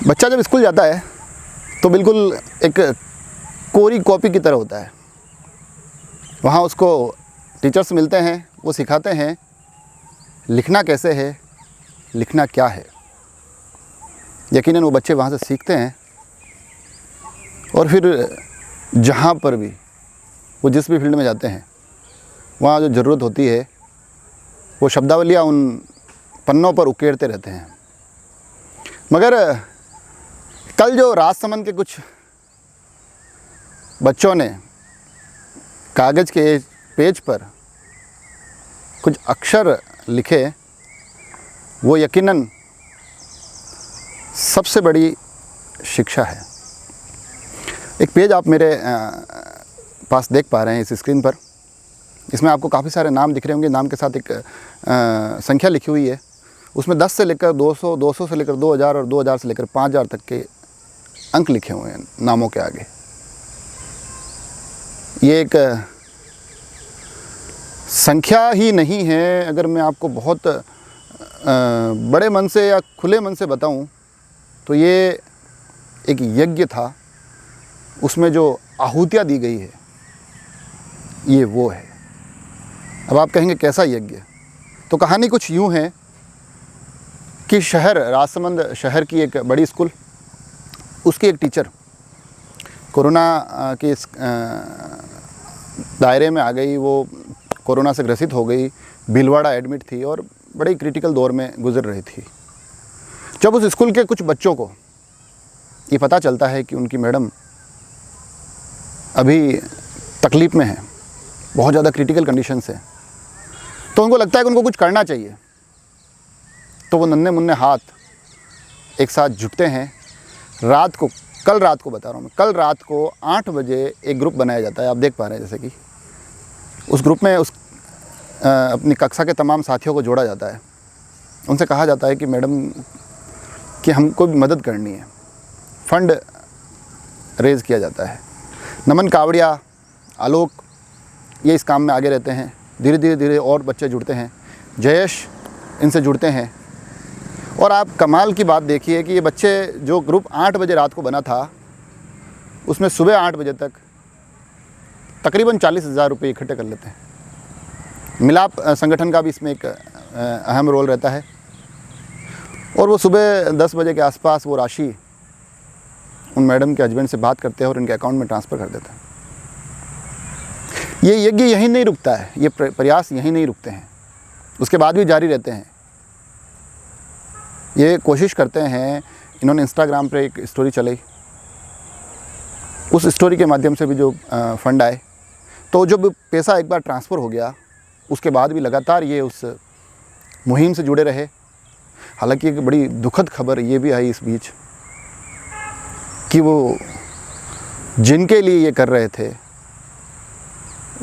बच्चा जब स्कूल जाता है तो बिल्कुल एक कोरी कॉपी की तरह होता है। वहाँ उसको टीचर्स मिलते हैं, वो सिखाते हैं लिखना कैसे है, लिखना क्या है। यकीनन वो बच्चे वहाँ से सीखते हैं और फिर जहाँ पर भी वो जिस भी फील्ड में जाते हैं वहाँ जो ज़रूरत होती है वो शब्दावलियाँ उन पन्नों पर उकेरते रहते हैं। मगर कल जो राजसमंद के कुछ बच्चों ने कागज़ के पेज पर कुछ अक्षर लिखे, वो यकीनन सबसे बड़ी शिक्षा है। एक पेज आप मेरे पास देख पा रहे हैं इस स्क्रीन पर। इसमें आपको काफ़ी सारे नाम दिख रहे होंगे। नाम के साथ एक संख्या लिखी हुई है। उसमें 10 से लेकर 200, 200 से लेकर 2000 और 2000 से लेकर 5000 तक के अंक लिखे हुए हैं नामों के आगे। ये एक संख्या ही नहीं है। अगर मैं आपको बहुत बड़े मन से या खुले मन से बताऊं तो ये एक यज्ञ था। उसमें जो आहुतियाँ दी गई है ये वो है। अब आप कहेंगे कैसा यज्ञ? तो कहानी कुछ यूँ है कि राजसमंद शहर की एक बड़ी स्कूल, उसकी एक टीचर कोरोना के इस दायरे में आ गई। वो कोरोना से ग्रसित हो गई, भीलवाड़ा एडमिट थी और बड़े क्रिटिकल दौर में गुजर रही थी। जब उस स्कूल के कुछ बच्चों को ये पता चलता है कि उनकी मैडम अभी तकलीफ़ में है, बहुत ज़्यादा क्रिटिकल कंडीशन से, तो उनको लगता है कि उनको कुछ करना चाहिए। तो वो नन्हे मुन्ने हाथ एक साथ जुटते हैं। कल रात को बता रहा हूँ मैं, कल रात को 8 बजे एक ग्रुप बनाया जाता है। आप देख पा रहे हैं जैसे कि उस ग्रुप में अपनी कक्षा के तमाम साथियों को जोड़ा जाता है। उनसे कहा जाता है कि मैडम कि हमको भी मदद करनी है। फंड रेज़ किया जाता है। नमन कावड़िया, आलोक, ये इस काम में आगे रहते हैं। धीरे धीरे और बच्चे जुड़ते हैं। जयेश इनसे जुड़ते हैं। और आप कमाल की बात देखिए कि ये बच्चे, जो ग्रुप 8 बजे रात को बना था, उसमें सुबह 8 बजे तक तकरीबन 40,000 रुपये इकट्ठे कर लेते हैं। मिलाप संगठन का भी इसमें एक अहम रोल रहता है। और वो सुबह 10 बजे के आसपास वो राशि उन मैडम के हस्बैंड से बात करते हैं और उनके अकाउंट में ट्रांसफ़र कर देते हैं। ये यज्ञ यहीं नहीं रुकता है, ये प्रयास यहीं नहीं रुकते हैं, उसके बाद भी जारी रहते हैं। ये कोशिश करते हैं। इन्होंने इंस्टाग्राम पे एक स्टोरी चलाई, उस स्टोरी के माध्यम से भी जो फंड आए, तो जब पैसा एक बार ट्रांसफ़र हो गया उसके बाद भी लगातार ये उस मुहिम से जुड़े रहे। हालांकि एक बड़ी दुखद खबर ये भी आई इस बीच कि वो जिनके लिए ये कर रहे थे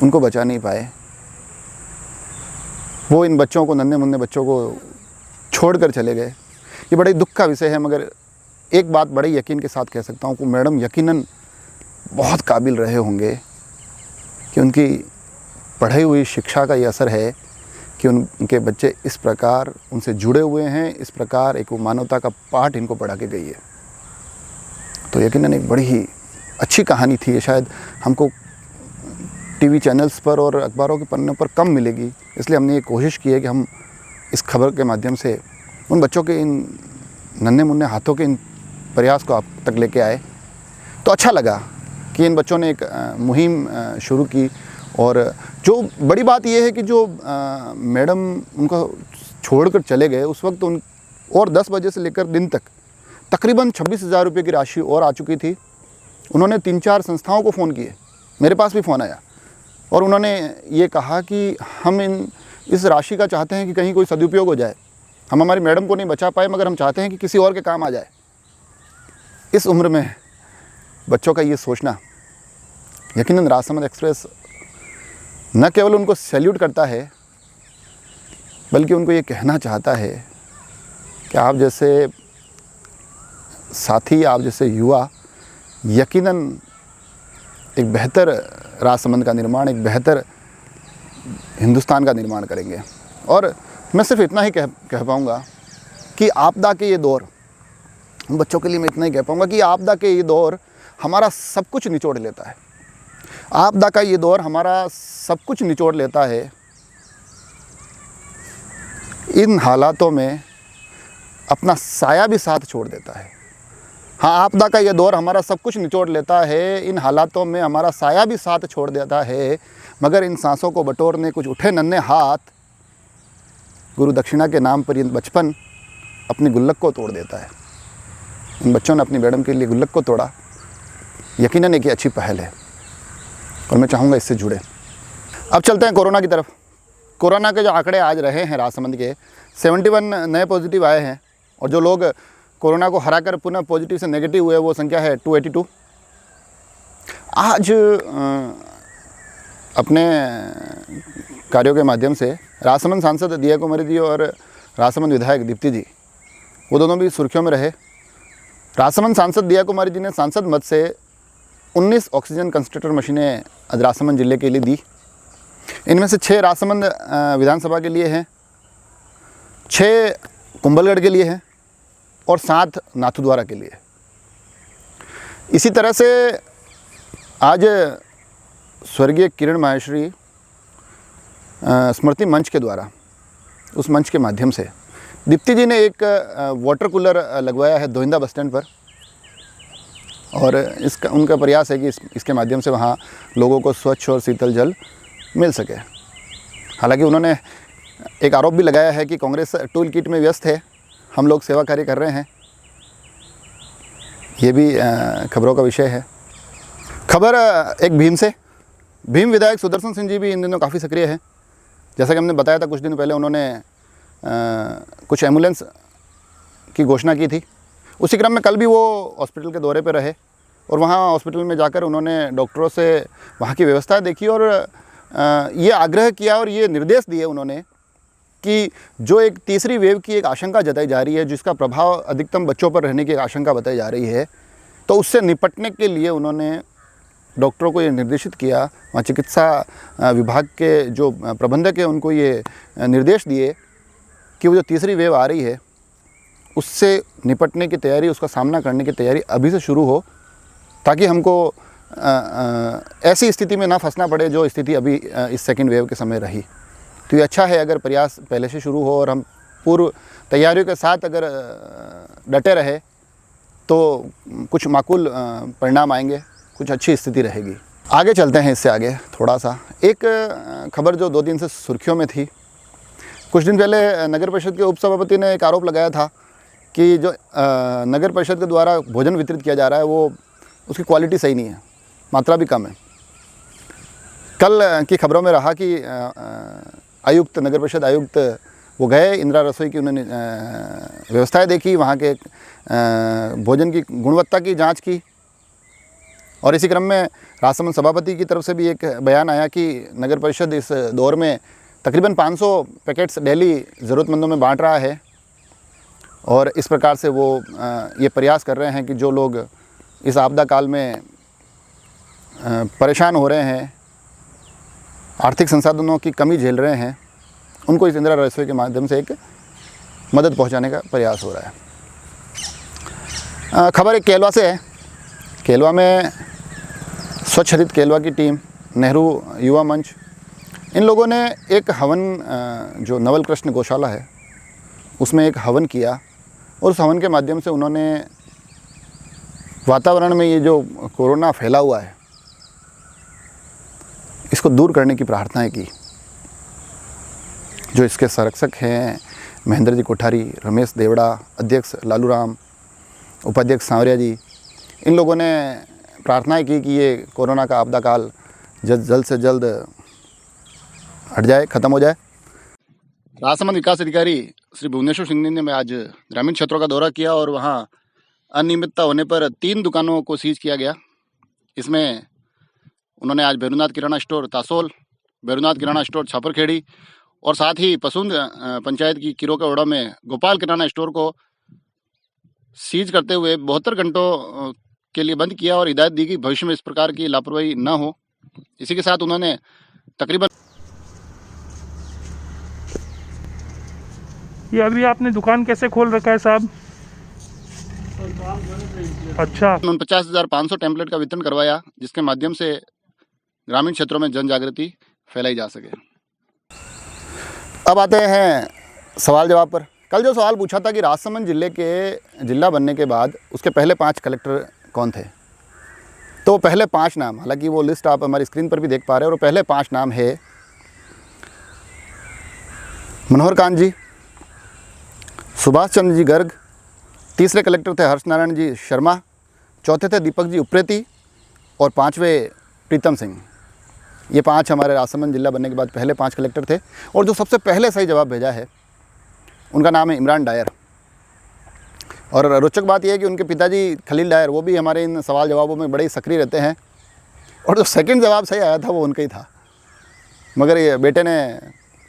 उनको बचा नहीं पाए। वो इन बच्चों को, नन्हे मुन्ने बच्चों को छोड़कर चले गए। ये बड़े दुख का विषय है। मगर एक बात बड़े यकीन के साथ कह सकता हूँ कि मैडम यकीनन बहुत काबिल रहे होंगे कि उनकी पढ़ाई हुई शिक्षा का ये असर है कि उनके बच्चे इस प्रकार उनसे जुड़े हुए हैं, इस प्रकार एक मानवता का पाठ इनको पढ़ा के गई है। तो यकीनन एक बड़ी ही अच्छी कहानी थी। ये शायद हमको टीवी चैनल्स पर और अखबारों के पन्नों पर कम मिलेगी, इसलिए हमने ये कोशिश की है कि हम इस खबर के माध्यम से उन बच्चों के, इन नन्हे मुन्ने हाथों के इन प्रयास को आप तक लेके आए। तो अच्छा लगा कि इन बच्चों ने एक मुहिम शुरू की। और जो बड़ी बात यह है कि जो मैडम उनको छोड़कर चले गए उस वक्त और 10 बजे से लेकर दिन तक तकरीबन 26,000 रुपये की राशि और आ चुकी थी। उन्होंने 3-4 संस्थाओं को फ़ोन किए, मेरे पास भी फ़ोन आया, और उन्होंने ये कहा कि हम इस राशि का चाहते हैं कि कहीं कोई सदुपयोग हो जाए। हम हमारी मैडम को नहीं बचा पाए, मगर हम चाहते हैं कि किसी और के काम आ जाए। इस उम्र में बच्चों का ये सोचना, यकीनन राजसमंद एक्सप्रेस न केवल उनको सैल्यूट करता है, बल्कि उनको ये कहना चाहता है कि आप जैसे साथी, आप जैसे युवा यकीनन एक बेहतर राजसमंद का निर्माण, एक बेहतर हिंदुस्तान का निर्माण करेंगे। और मैं सिर्फ इतना ही कह पाऊँगा कि आपदा के ये दौर, उन बच्चों के लिए मैं इतना ही कह पाऊँगा कि आपदा के ये दौर हमारा सब कुछ निचोड़ लेता है। आपदा का ये दौर हमारा सब कुछ निचोड़ लेता है। इन हालातों में अपना साया भी साथ छोड़ देता है। हाँ, आपदा का ये दौर हमारा सब कुछ निचोड़ लेता है, इन हालातों में हमारा साया भी साथ छोड़ देता है, मगर इन सांसों को बटोरने कुछ उठे नन्हे हाथ, गुरु दक्षिणा के नाम पर ये बचपन अपनी गुल्लक को तोड़ देता है। इन बच्चों ने अपनी मैडम के लिए गुल्लक को तोड़ा, यकीनन एक अच्छी पहल है और मैं चाहूँगा इससे जुड़े। अब चलते हैं कोरोना की तरफ। कोरोना के जो आंकड़े आज रहे हैं राजसमंद के, 71 नए पॉजिटिव आए हैं और जो लोग कोरोना को हराकर पुनः पॉजिटिव से नेगेटिव हुए वो संख्या है 282। आज अपने कार्यों के माध्यम से राजसमंद सांसद दिया कुमारी जी और राजसमंद विधायक दीप्ति जी, वो दोनों भी सुर्खियों में रहे। राजसमंद सांसद दिया कुमारी जी ने सांसद मद से 19 ऑक्सीजन कंसंट्रेटर मशीनें आज राजसमंद जिले के लिए दी। इनमें से 6 राजसमंद विधानसभा के लिए हैं, 6 कुंभलगढ़ के लिए हैं और 7 नाथद्वारा के लिए। इसी तरह से आज स्वर्गीय किरण माहेश्वरी स्मृति मंच के द्वारा, उस मंच के माध्यम से दीप्ति जी ने एक वाटर कूलर लगवाया है दोहिंदा बस स्टैंड पर और इसका उनका प्रयास है कि इसके माध्यम से वहाँ लोगों को स्वच्छ और शीतल जल मिल सके। हालांकि उन्होंने एक आरोप भी लगाया है कि कांग्रेस टूल किट में व्यस्त है, हम लोग सेवा कार्य कर रहे हैं। ये भी खबरों का विषय है। खबर एक भीम से, भीम विधायक सुदर्शन सिंह जी भी इन दिनों काफ़ी सक्रिय है। जैसा कि हमने बताया था कुछ दिन पहले उन्होंने कुछ एम्बुलेंस की घोषणा की थी। उसी क्रम में कल भी वो हॉस्पिटल के दौरे पर रहे और वहाँ हॉस्पिटल में जाकर उन्होंने डॉक्टरों से वहाँ की व्यवस्था देखी और ये आग्रह किया और ये निर्देश दिए उन्होंने कि जो एक तीसरी वेव की एक आशंका जताई जा रही है, जिसका प्रभाव अधिकतम बच्चों पर रहने की एक आशंका बताई जा रही है, तो उससे निपटने के लिए उन्होंने डॉक्टरों को ये निर्देशित किया, वहाँ चिकित्सा विभाग के जो प्रबंधक हैं उनको ये निर्देश दिए कि वो जो तीसरी वेव आ रही है उससे निपटने की तैयारी, उसका सामना करने की तैयारी अभी से शुरू हो, ताकि हमको ऐसी स्थिति में ना फंसना पड़े जो स्थिति अभी इस सेकेंड वेव के समय रही। तो ये अच्छा है अगर प्रयास पहले से शुरू हो और हम पूर्व तैयारियों के साथ अगर डटे रहे तो कुछ माकूल परिणाम आएंगे, कुछ अच्छी स्थिति रहेगी। आगे चलते हैं इससे आगे थोड़ा सा। एक खबर जो 2 दिन से सुर्खियों में थी, कुछ दिन पहले नगर परिषद के उपसभापति ने एक आरोप लगाया था कि जो नगर परिषद के द्वारा भोजन वितरित किया जा रहा है वो उसकी क्वालिटी सही नहीं है, मात्रा भी कम है। कल की खबरों में रहा कि आयुक्त, नगर परिषद आयुक्त वो गए, इंदिरा रसोई की उन्होंने व्यवस्थाएं देखी, वहाँ के भोजन की गुणवत्ता की जांच की और इसी क्रम में राजसमंद सभापति की तरफ से भी एक बयान आया कि नगर परिषद इस दौर में तकरीबन 500 पैकेट्स डेली ज़रूरतमंदों में बांट रहा है और इस प्रकार से वो ये प्रयास कर रहे हैं कि जो लोग इस आपदा काल में परेशान हो रहे हैं, आर्थिक संसाधनों की कमी झेल रहे हैं, उनको इस इंदिरा रसोई के माध्यम से एक मदद पहुंचाने का प्रयास हो रहा है। खबर एक केलवा से है। केलवा में स्वच्छ हरित केलवा की टीम, नेहरू युवा मंच, इन लोगों ने एक हवन, जो नवल कृष्ण गौशाला है उसमें एक हवन किया और उस हवन के माध्यम से उन्होंने वातावरण में ये जो कोरोना फैला हुआ है इसको दूर करने की प्रार्थनाएं की। जो इसके संरक्षक हैं महेंद्र जी कोठारी, रमेश देवड़ा, अध्यक्ष लालू राम, उपाध्यक्ष सांवरिया जी, इन लोगों ने प्रार्थनाएं की कि ये कोरोना का आपदा काल जल्द से जल्द हट जाए, ख़त्म हो जाए। राजसमंद विकास अधिकारी श्री भुवनेश्वर सिंह ने आज ग्रामीण क्षेत्रों का दौरा किया और वहाँ अनियमितता होने पर 3 दुकानों को सीज किया गया। इसमें उन्होंने आज भैरूनाथ किराना स्टोर तासोल, भैरूनाथ किराना स्टोर छापरखेड़ी और साथ ही पसुंद पंचायत की किरोका ओड़ा में गोपाल किराना स्टोर को सीज करते हुए 72 घंटों के लिए बंद किया और हिदायत दी कि भविष्य में इस प्रकार की लापरवाही न हो। इसी के साथ उन्होंने तकरीबन ये अभी आपने दुकान कैसे खोल रखा है साहब? अच्छा। 49,500 टेम्पलेट का वितरण करवाया, जिसके माध्यम से ग्रामीण क्षेत्रों में जन जागृति फैलाई जा सके। अब आते हैं सवाल जवाब पर। कल जो सवाल पूछा था कि राजसमंद जिले के जिला बनने के बाद उसके पहले 5 कलेक्टर कौन थे, तो पहले 5 नाम, हालांकि वो लिस्ट आप हमारी स्क्रीन पर भी देख पा रहे हैं, और पहले 5 नाम है मनोहर कांत जी, सुभाष चंद्र जी गर्ग, तीसरे कलेक्टर थे हर्ष नारायण जी शर्मा, चौथे थे दीपक जी उप्रेती, और 5वें प्रीतम सिंह। ये 5 हमारे राजसमंद जिला बनने के बाद पहले 5 कलेक्टर थे। और जो सबसे पहले सही जवाब भेजा है उनका नाम है इमरान डायर। और रोचक बात यह है कि उनके पिताजी खलील डायर, वो भी हमारे इन सवाल जवाबों में बड़े सक्रिय रहते हैं, और जो सेकंड जवाब सही आया था वो उनका ही था, मगर ये बेटे ने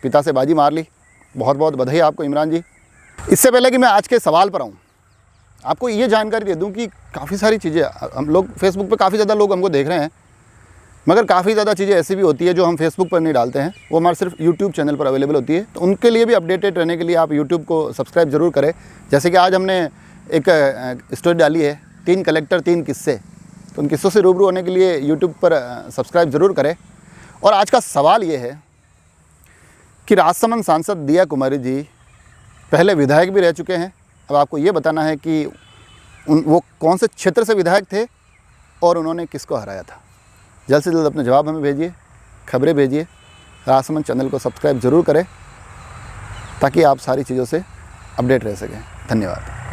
पिता से बाजी मार ली। बहुत बहुत बधाई आपको इमरान जी। इससे पहले कि मैं आज के सवाल पर आऊँ, आपको ये जानकारी दे दूं कि काफ़ी सारी चीज़ें, हम लोग फेसबुक पे काफ़ी ज़्यादा लोग हमको देख रहे हैं, मगर काफ़ी ज़्यादा चीज़ें ऐसी भी होती है जो हम फेसबुक पर नहीं डालते हैं, वो हमारे सिर्फ यूट्यूब चैनल पर अवेलेबल होती है। तो उनके लिए भी अपडेटेड रहने के लिए आप यूट्यूब को सब्सक्राइब ज़रूर करें। जैसे कि आज हमने एक स्टोरी डाली है 3 कलेक्टर 3 किस्से, तो उन किस्सों से रूबरू होने के लिए यूट्यूब पर सब्सक्राइब ज़रूर करें। और आज का सवाल ये है कि राजसमंद सांसद दिया कुमारी जी पहले विधायक भी रह चुके हैं। अब आपको ये बताना है कि वो कौन से क्षेत्र से विधायक थे और उन्होंने किसको हराया था। जल्द से जल्द अपने जवाब हमें भेजिए, खबरें भेजिए। राजसमंद चैनल को सब्सक्राइब ज़रूर करें ताकि आप सारी चीज़ों से अपडेट रह सकें। धन्यवाद।